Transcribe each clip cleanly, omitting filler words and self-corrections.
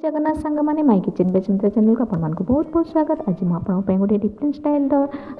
जगन्नाथ सांग मैंने my kitchen बेचमित्र channel को आपण बहुत बहुत स्वागत। आज मुझे गोटे डिफरेंट स्टाइल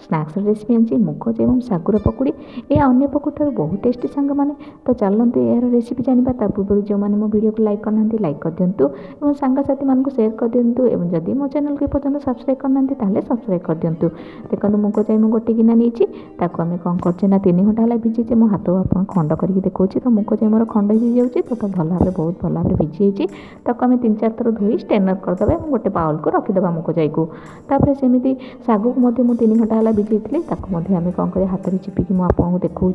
स्नैक्स रेसिपी आनी मुग एवं सागुर पकुड़ी यह अन्य पकुड़ी ठार बहुत टेस्टी सांग मैंने। तो चलते यार रेसिपी जाना ता पूर्व जो मैंने मो वीडियो को लाइक करना लाइक कर दिंतु और सांगसाथी मानक सेयार कर दिंतु और जदि मो चैनल को पर्यटन सब्सक्राइब करना सब्सक्राइब कर दिंतु। देखो मुग जाई मुझे गोटे गिना नहीं आम कौन कर 3 घंटा है भिजे मो हाथ आप खंड करके देखा। तो मुग जाई मोर खंड हो जाऊँगी तो भल भाव बहुत भल भाव भिजी आम 3-4 थर धोई स्टेनर करदे गोटे बाउल को रखीदे मुग जाई को। तापर सेमती सागु को 3 घंटा है भिजे आम कौन कर हाथ में चिपिकी मुझे देखा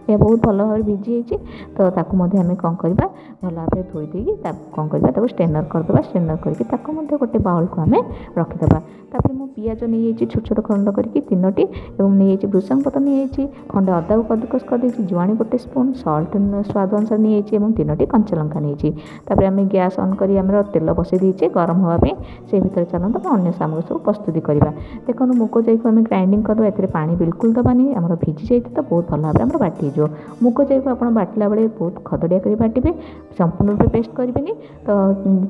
यह बहुत भल भाव भिजी तो आम कौन करवा भल भाव धोई देगी कौन करवा स्टेनर करदे स्टेनर करके गोटे बाउल को आम रखीदे। तापर मु पियाज नहीं छोट छोट खंड करके 3टी और नहीं भृषंग पत्र नहीं खंडे अदा को कदुकस कर जुआणी गोटे स्पून सल्ट स्वाद अनुसार नहीं 3टी कंचा लंका नहीं। तापर आम गैस ऑन करी आम तेल बसई दीचे गरम होगापी से भितर चलते अन्य सामग्री सब प्रस्तुति करवा। देखो मुग जाई को आम ग्राइंडिंग करदे एते पानी बिल्कुल दबानी आम भिजी जाए तो बहुत भल भाव बाटी हो। मुग जाई को आप बाटिला बेले बहुत खदड़िया कर बाटे संपूर्ण रूप पेस्ट करेंगे तो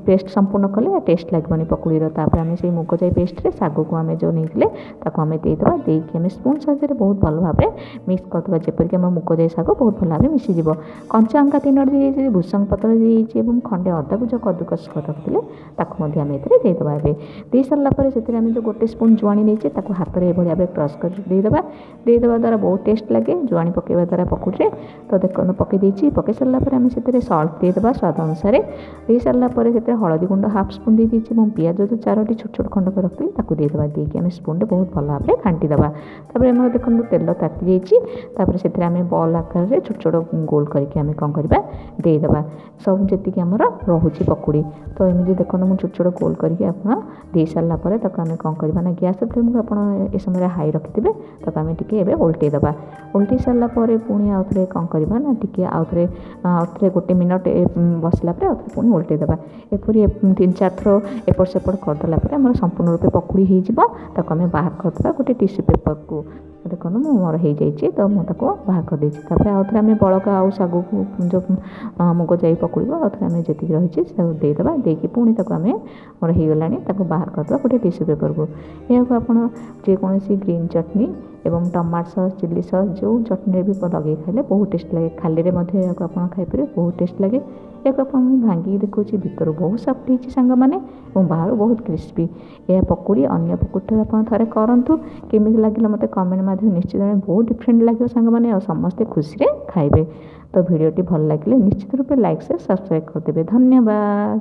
पेस्ट संपूर्ण कले टेस्ट लगे पकुड़ीर। तापर आम से मुग जाई पेस्ट सागु को आम जो नहीं आम देदेवा देकी आम स्पून साहाଯ୍य बहुत भल भाव मिक्स करदे जेपरिक आम मुग जाई साग बहुत भल भाव मिसीज। कंचा लंका 3टी दी भृषंग पत्र दी खंडे अदा को जो कदुकस कर रखिले आम देदेवा। दे सारापर से जो गोटे स्पून जुआणी नहीं हाथ में भाव क्रश कर देदेवा द्वारा बहुत टेस्ट लगे जुआणी पकेवा द्वारा पकुड़े। तो देखो पकई पकई सारापर आम से सल्ट देदेवा स्वाद अनुसार दे सारापर से हलदी गुंड हाफ स्पून दे दीजिए पियाज जो 4टी छोट छोट खंड कर रखी देदेवा देकी आम स्पून बहुत भल भाव घाटीदेवा। तापर देखो तेल ताती जाइए से बल आकार छोट छोट गोल करके आम कौन करवा देदेवा सब जी आमर रोचे पकुड़ी। तो एमती देखो मुझे छोट छोट गोल करके दे सारापर आम कौन करवा ना गैस फ्लेम को आप समय हाई रखिथे तो आम टे ओल्टेदेवा। ओल्टे सारापर पुणी आउ थे कौन करवा ना टी आउ थे गोटे मिनट बसला पुणी ओल्टेदेवा। एपरी 3-4 थर एपट सेपट करदेला आम संपूर्ण रूप पकुड़ी होम बाहर करदे गोटे टिश्यू पेपर को। देखो मोर हो जाइए तो मुझे बाहर कर देती। आउ थे आम बड़का आउ सागु जो मुग जाई पकुड़ आउ थे आम जी रही देदेवा देकी पुणी आम मोर हो बाहर करदे गोटे टिश्यू पेपर को। यह आप जेकोसी ग्रीन चटनी एवं टमाटो सॉस चिली सॉस जो चटनी भी लगे खाइले बहुत टेस्ट लगे खाली आप खाईपर बहुत टेस्ट लगे। एक आप भांगी देखा भितर बहुत सफ्ट होती सांग मैंने बाहर बहुत क्रिस्पी यह पकुड़ी अन्य पकुड़ी आप थे करूँ केमी लगे मत कमेंट माध्यम निश्चित बहुत डिफरेंट लगे सांग मैंने और समस्ते खुशी खाइबे। तो वीडियोटी भल लगे निश्चित रूप लाइक से सब्सक्राइब करदे। धन्यवाद।